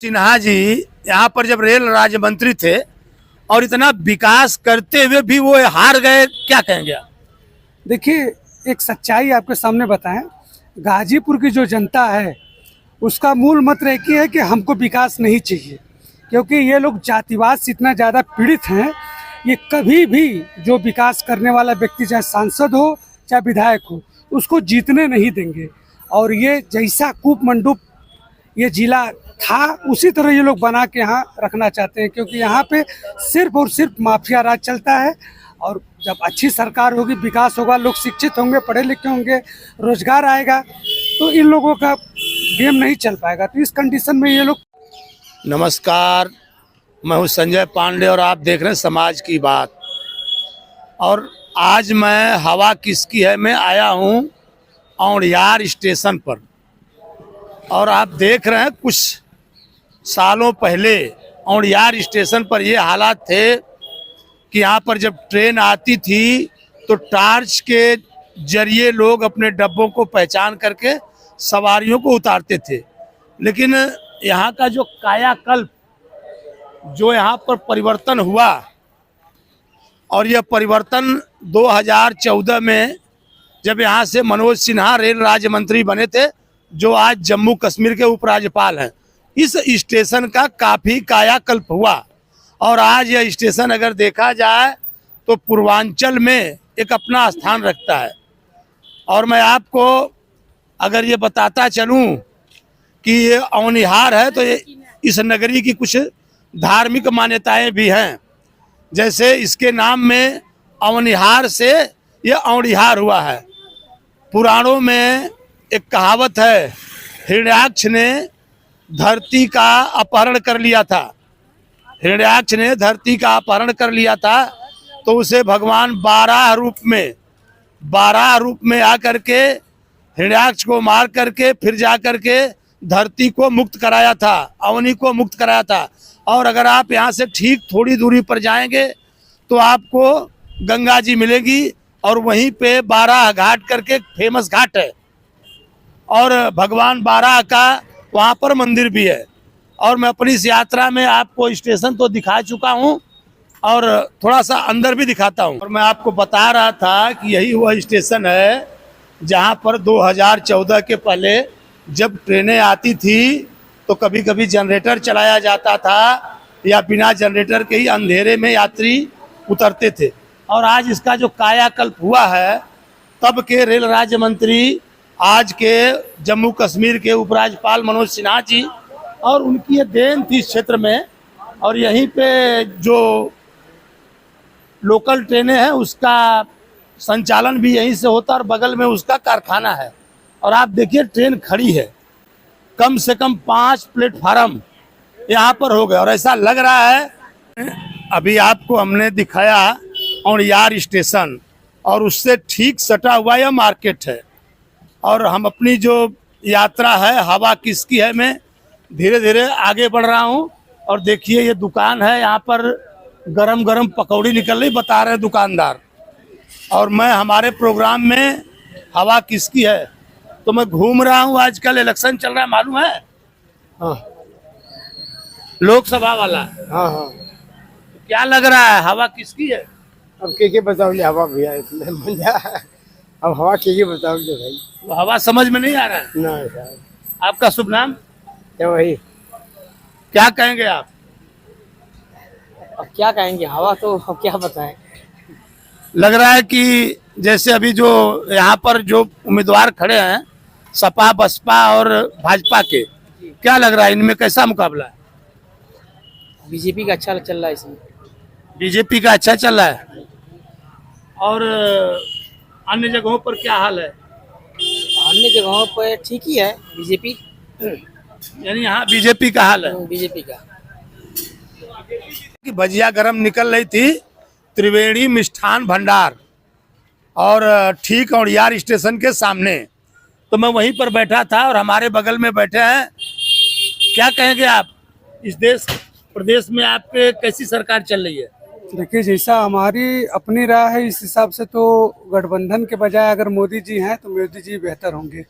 सिन्हा जी यहाँ पर जब रेल राज्य मंत्री थे और इतना विकास करते हुए भी वो हार गए, क्या कहेंगे आप? देखिए, एक सच्चाई आपके सामने बताएं। गाजीपुर की जो जनता है उसका मूल मंत्र एक ही है कि हमको विकास नहीं चाहिए, क्योंकि ये लोग जातिवाद से इतना ज़्यादा पीड़ित हैं। ये कभी भी जो विकास करने वाला व्यक्ति, चाहे सांसद हो चाहे विधायक हो, उसको जीतने नहीं देंगे। और ये जैसा कूप मंडूप ये जिला था उसी तरह ये लोग बना के यहाँ रखना चाहते हैं, क्योंकि यहाँ पे सिर्फ और सिर्फ माफिया राज चलता है। और जब अच्छी सरकार होगी, विकास होगा, लोग शिक्षित होंगे, पढ़े लिखे होंगे, रोजगार आएगा, तो इन लोगों का गेम नहीं चल पाएगा। तो इस कंडीशन में ये लोग। नमस्कार, मैं हूँ संजय पांडे और आप देख रहे हैं समाज की बात। और आज मैं हवा किसकी है में आया हूँ औड़ियार स्टेशन पर। और आप देख रहे हैं कुछ सालों पहले औड़ियार स्टेशन पर ये हालात थे कि यहाँ पर जब ट्रेन आती थी तो टॉर्च के जरिए लोग अपने डब्बों को पहचान करके सवारियों को उतारते थे। लेकिन यहाँ का जो कायाकल्प, जो यहाँ पर परिवर्तन हुआ, और यह परिवर्तन 2014 में जब यहाँ से मनोज सिन्हा रेल राज्य मंत्री बने थे, जो आज जम्मू कश्मीर के उपराज्यपाल हैं, इस स्टेशन का काफ़ी कायाकल्प हुआ। और आज यह स्टेशन अगर देखा जाए तो पूर्वांचल में एक अपना स्थान रखता है। और मैं आपको अगर ये बताता चलूं कि ये औनिहार है तो ये इस नगरी की कुछ धार्मिक मान्यताएं भी हैं। जैसे इसके नाम में औनिहार से ये औड़िहार हुआ है। पुराणों में एक कहावत है, हिरण्याक्ष ने धरती का अपहरण कर लिया था। हिरण्याक्ष ने धरती का अपहरण कर लिया था तो उसे भगवान 12 रूप में आकर के हिरण्याक्ष को मार करके फिर जा करके धरती को मुक्त कराया था, अवनी को मुक्त कराया था। और अगर आप यहाँ से ठीक थोड़ी दूरी पर जाएंगे तो आपको गंगा जी मिलेगी, और वहीं पे 12 घाट करके फेमस घाट है, और भगवान 12 का वहाँ पर मंदिर भी है। और मैं अपनी इस यात्रा में आपको स्टेशन तो दिखा चुका हूँ और थोड़ा सा अंदर भी दिखाता हूँ। और मैं आपको बता रहा था कि यही वह स्टेशन है जहाँ पर 2014 के पहले जब ट्रेनें आती थी तो कभी कभी जनरेटर चलाया जाता था या बिना जनरेटर के ही अंधेरे में यात्री उतरते थे। और आज इसका जो कायाकल्प हुआ है, तब के रेल राज्य मंत्री, आज के जम्मू कश्मीर के उपराज्यपाल मनोज सिन्हा जी, और उनकी ये देन थी इस क्षेत्र में। और यहीं पे जो लोकल ट्रेनें हैं उसका संचालन भी यहीं से होता है और बगल में उसका कारखाना है। और आप देखिए ट्रेन खड़ी है, कम से कम 5 प्लेटफार्म यहाँ पर हो गए। और ऐसा लग रहा है, अभी आपको हमने दिखाया औड़ियार स्टेशन, और उससे ठीक सटा हुआ यह मार्केट है। और हम अपनी जो यात्रा है हवा किसकी है में धीरे धीरे आगे बढ़ रहा हूँ। और देखिए ये दुकान है, यहाँ पर गरम गरम पकौड़ी निकल रही, बता रहे दुकानदार। और मैं हमारे प्रोग्राम में हवा किसकी है तो मैं घूम रहा हूँ। आजकल इलेक्शन चल रहा है, मालूम है? हाँ लोकसभा वाला। हाँ हाँ। क्या लग रहा है, हवा किसकी है? अब के बताओ ले हवा भैया, इसमें मजा है। अब हवा के बताओ ले भाई। वो हवा समझ में नहीं आ रहा है। ना साहब। आपका शुभ नाम क्या वही? क्या कहेंगे आप? अब क्या कहेंगे, हवा तो अब क्या बताएं। लग रहा है कि जैसे अभी जो यहाँ पर जो उम्मीदवार खड़े हैं सपा बसपा और भाजपा के, क्या लग रहा है इनमें कैसा मुकाबला है? बीजेपी का अच्छा चल रहा है इसमें। बीजेपी का अच्छा चल रहा है। और अन्य जगहों पर क्या हाल है? अन्य जगहों पर ठीक ही है बीजेपी। यानी यहाँ बीजेपी का हाल है। बीजेपी का कि भजिया गरम निकल रही थी त्रिवेणी मिष्ठान भंडार, और ठीक औड़ियार स्टेशन के सामने। तो मैं वहीं पर बैठा था और हमारे बगल में बैठे हैं। क्या कहेंगे आप, इस देश प्रदेश में आपके कैसी सरकार चल रही है? देखिए, जैसा हमारी अपनी राय है, इस हिसाब से तो गठबंधन के बजाय अगर मोदी जी हैं तो मोदी जी बेहतर होंगे।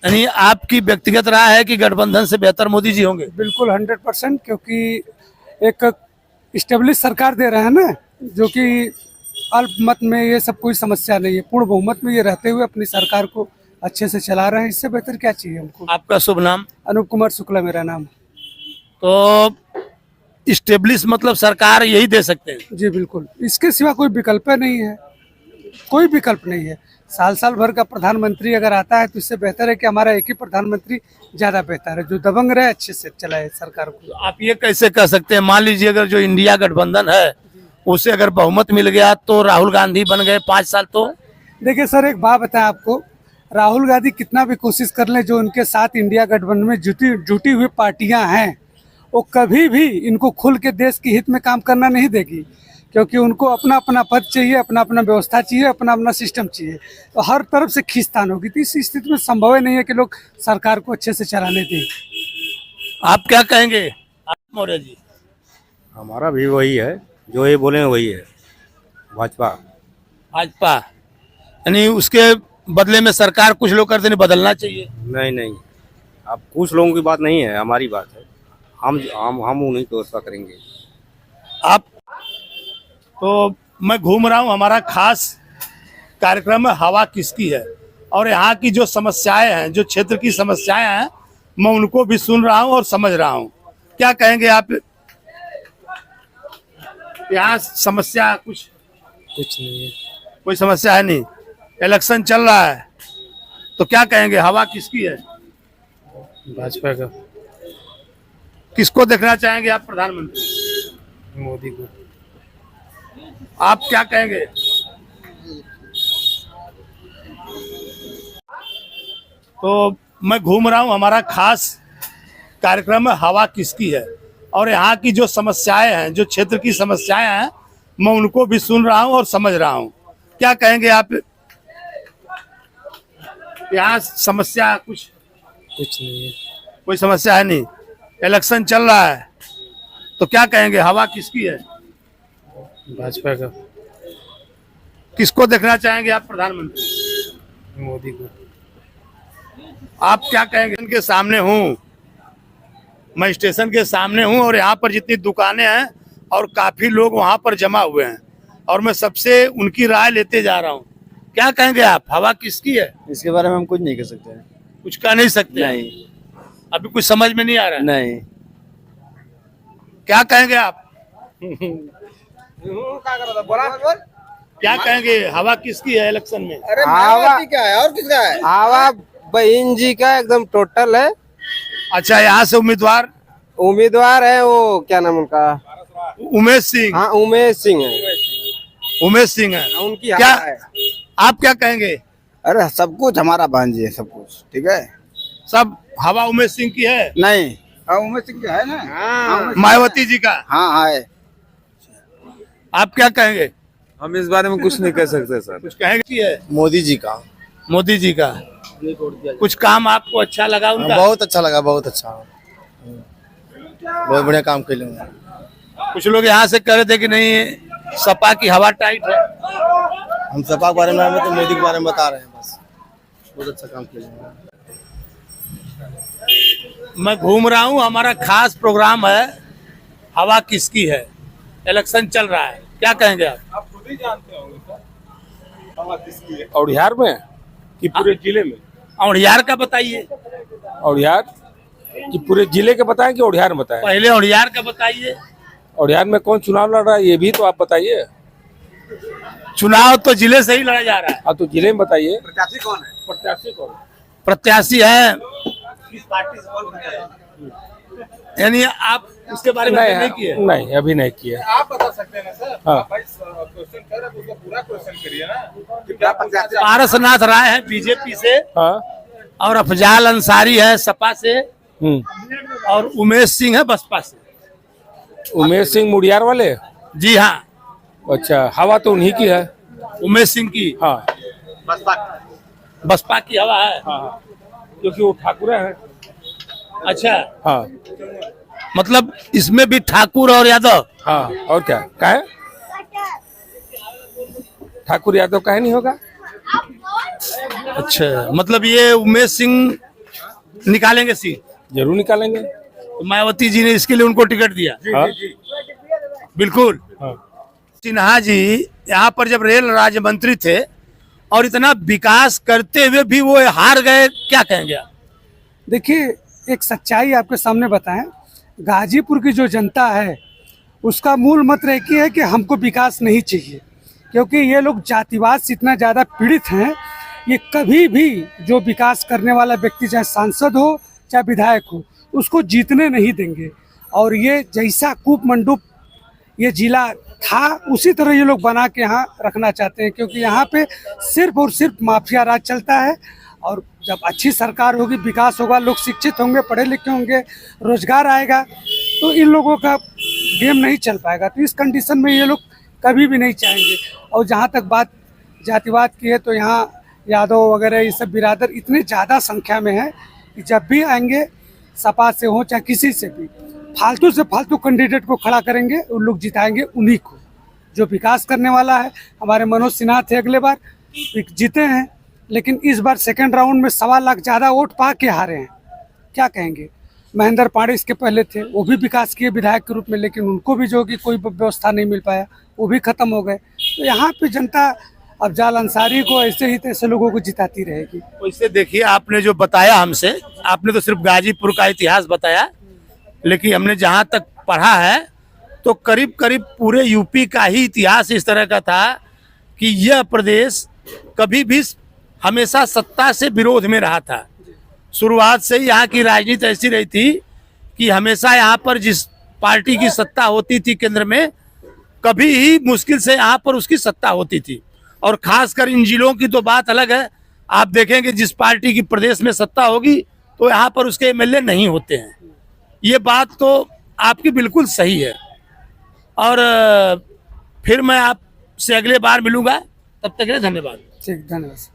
यानी आपकी व्यक्तिगत राय है कि गठबंधन से बेहतर मोदी जी होंगे? बिल्कुल 100%, क्योंकि एक स्टेब्लिश सरकार दे रहे हैं ना, जो कि अल्पमत में ये सब कोई समस्या नहीं है, पूर्ण बहुमत में ये रहते हुए अपनी सरकार को अच्छे से चला रहे हैं। इससे बेहतर क्या चाहिए हमको। आपका शुभ नाम? अनूप कुमार शुक्ला मेरा नाम। तो स्टेब्लिश मतलब सरकार यही दे सकते हैं? जी बिल्कुल, इसके सिवा कोई विकल्प नहीं है, कोई विकल्प नहीं है। साल साल भर का प्रधानमंत्री अगर आता है तो इससे बेहतर है कि हमारा एक ही प्रधानमंत्री ज्यादा बेहतर है, जो दबंग रहे, अच्छे से चलाए सरकार को। तो आप ये कैसे कह सकते हैं? मान लीजिए अगर जो इंडिया गठबंधन है उसे अगर बहुमत मिल गया तो राहुल गांधी बन गए 5 साल, तो देखिए सर, एक बात बताएं आपको, राहुल गांधी कितना भी कोशिश कर ले, जो उनके साथ इंडिया गठबंधन में जुटी हुई पार्टियां हैं, वो कभी भी इनको खुल के देश के हित में काम करना नहीं देगी, क्योंकि उनको अपना अपना पद चाहिए, अपना अपना व्यवस्था चाहिए, अपना अपना सिस्टम चाहिए। तो हर तरफ से खींचतान होगी, तो इस स्थिति में संभव ही नहीं है कि लोग सरकार को अच्छे से चलाने दें। आप क्या कहेंगे मौर्य जी? हमारा भी वही है, जो ये बोले वही है, भाजपा। भाजपा, यानी उसके बदले में सरकार कुछ लोग करते नहीं, बदलना चाहिए? नहीं नहीं, अब कुछ लोगों की बात नहीं है, हमारी बात है। हम उन्हीं को उसका करेंगे। आप तो मैं घूम रहा हूँ, हमारा खास कार्यक्रम है हवा किसकी है, और यहाँ की जो समस्याएं हैं, जो क्षेत्र की समस्याएं हैं, मैं उनको भी सुन रहा हूँ और समझ रहा हूँ। क्या कहेंगे आप? यहाँ समस्या कुछ नहीं है। कोई समस्या है नहीं? इलेक्शन चल रहा है तो क्या कहेंगे, हवा किसकी है? भाजपा का। किसको देखना चाहेंगे आप प्रधानमंत्री? मोदी को। आप क्या कहेंगे? तो मैं घूम रहा हूँ, हमारा खास कार्यक्रम है हवा किसकी है, और यहाँ की जो समस्याएं हैं, जो क्षेत्र की समस्याएं हैं, मैं उनको भी सुन रहा हूँ और समझ रहा हूँ। क्या कहेंगे आप? यहाँ समस्या कुछ नहीं है। कोई समस्या है नहीं? इलेक्शन चल रहा है तो क्या कहेंगे, हवा किसकी है? भाजपा का। किसको देखना चाहेंगे आप प्रधानमंत्री? मोदी को। आप क्या कहेंगे? इनके सामने हूँ मैं, स्टेशन के सामने हूँ, और यहाँ पर जितनी दुकानें हैं और काफी लोग वहाँ पर जमा हुए हैं, और मैं सबसे उनकी राय लेते जा रहा हूँ। क्या कहेंगे आप, हवा किसकी है? इसके बारे में हम कुछ नहीं कह सकते हैं। कुछ कह नहीं सकते? नहीं। अभी कुछ समझ में नहीं आ रहा है? नहीं। क्या कहेंगे आप? क्या कहेंगे, हवा किसकी है इलेक्शन में? हवा क्या है और किसका है? हवा बहन जी का एकदम टोटल है। अच्छा, यहाँ से उम्मीदवार है, वो क्या नाम उनका? उमेश सिंह। हाँ, उमेश सिंह है। उमेश सिंह है। उनकी क्या हवा है। आप क्या कहेंगे? अरे सब कुछ हमारा भांजी है, सब कुछ ठीक है। सब हवा उमेश सिंह की है? नहीं, हाँ उमेश सिंह का है ना। हाँ, मायावती जी का? हाँ है। आप क्या कहेंगे? हम इस बारे में कुछ नहीं कह सकते सर। कुछ कहेंगे कि है? मोदी जी का। मोदी जी का कुछ काम आपको अच्छा लगा उनका? बहुत अच्छा लगा, बहुत अच्छा, बहुत बढ़िया काम के लिए। कुछ लोग यहाँ से कह रहे थे कि नहीं, सपा की हवा टाइट है। हम सपा के बारे में, तो मोदी के बारे में बता रहे हैं बस। बहुत अच्छा काम के लिए। मैं घूम रहा हूँ, हमारा खास प्रोग्राम है हवा किसकी है, इलेक्शन चल रहा है। क्या कहेंगे आप? खुद ही जानते होंगे सर हवा किसकी है। औड़ियार में कि पूरे जिले में? औड़ियार का बताइए। औड़ियार कि पूरे जिले के बताएं कि औड़ियार में बताएं? पहले औड़ियार का बताइए। औड़ियार में कौन चुनाव लड़ रहा है ये भी तो आप बताइए। चुनाव तो जिले से ही लड़ा जा रहा है। हाँ तो जिले में बताइए। प्रत्याशी कौन है? प्रत्याशी कौन? प्रत्याशी है, किस पार्टी से कौन है? यानी आप इसके बारे में नहीं किए? नहीं, अभी नहीं किया। आप बता सकते हैं ना सर? हाँ। आप भाई क्वेश्चन कर रहे हैं तो उसका पूरा क्वेश्चन करिए ना। क्या प्रत्याशी? पारसनाथ राय है बीजेपी से, हाँ। और अफजाल अंसारी है सपा से, और उमेश सिंह है बसपा से। उमेश सिंह मुड़ियार वाले? जी हाँ, अच्छा, हवा तो उन्हीं की है। उमेश सिंह की। हाँ बसपा की हवा है। हाँ, क्योंकि वो ठाकुर है। अच्छा, हाँ मतलब इसमें भी ठाकुर और यादव? हाँ, और क्या काहे? ठाकुर यादव काहे नहीं होगा? अच्छा, मतलब ये उमेश सिंह निकालेंगे सीट? जरूर निकालेंगे। तो मायावती जी ने इसके लिए उनको टिकट दिया? हाँ। बिल्कुल। हाँ। सिन्हा जी यहाँ पर जब रेल राज्य मंत्री थे और इतना विकास करते हुए भी वो हार गए, क्या कहेंगे आप? देखिए, एक सच्चाई आपके सामने बताएं, गाजीपुर की जो जनता है उसका मूल मंत्र एक ही है कि हमको विकास नहीं चाहिए, क्योंकि ये लोग जातिवाद से इतना ज़्यादा पीड़ित हैं। ये कभी भी जो विकास करने वाला व्यक्ति, चाहे सांसद हो चाहे विधायक हो, उसको जीतने नहीं देंगे। और ये जैसा कूप मंडूप ये जिला था उसी तरह ये लोग बना के यहाँ रखना चाहते हैं, क्योंकि यहाँ पे सिर्फ और सिर्फ माफिया राज चलता है। और जब अच्छी सरकार होगी, विकास होगा, लोग शिक्षित होंगे, पढ़े लिखे होंगे, रोजगार आएगा, तो इन लोगों का गेम नहीं चल पाएगा। तो इस कंडीशन में ये लोग कभी भी नहीं चाहेंगे। और जहाँ तक बात जातिवाद की है, तो यहाँ यादव वगैरह ये सब बिरादर इतने ज़्यादा संख्या में है कि जब भी आएंगे, सपा से हो चाहे किसी से भी, फालतू से फालतू कैंडिडेट को खड़ा करेंगे, उन लोग जिताएंगे उन्हीं को जो विकास करने वाला है। हमारे मनोज सिन्हा थे, अगले बार जीते हैं, लेकिन इस बार सेकंड राउंड में 1.25 लाख ज़्यादा वोट पा के हारे हैं। क्या कहेंगे? महेंद्र पांडे इसके पहले थे, वो भी विकास किए विधायक के रूप में, लेकिन उनको भी जो कि कोई व्यवस्था नहीं मिल पाया, वो भी खत्म हो गए। तो यहाँ पे जनता अफजाल अंसारी को ऐसे ही तैसे लोगों को जिताती रहेगी। वैसे देखिए, आपने जो बताया हमसे, आपने तो सिर्फ गाजीपुर का इतिहास बताया, लेकिन हमने जहाँ तक पढ़ा है तो करीब करीब पूरे यूपी का ही इतिहास इस तरह का था कि यह प्रदेश कभी भी हमेशा सत्ता से विरोध में रहा था। शुरुआत से ही यहाँ की राजनीति ऐसी रही थी कि हमेशा यहाँ पर जिस पार्टी की सत्ता होती थी केंद्र में, कभी ही मुश्किल से यहाँ पर उसकी सत्ता होती थी। और खासकर इन जिलों की तो बात अलग है। आप देखेंगे जिस पार्टी की प्रदेश में सत्ता होगी तो यहाँ पर उसके एमएलए नहीं होते हैं। ये बात तो आपकी बिल्कुल सही है। और फिर मैं आपसे अगले बार मिलूंगा, तब तक के लिए धन्यवाद। ठीक, धन्यवाद।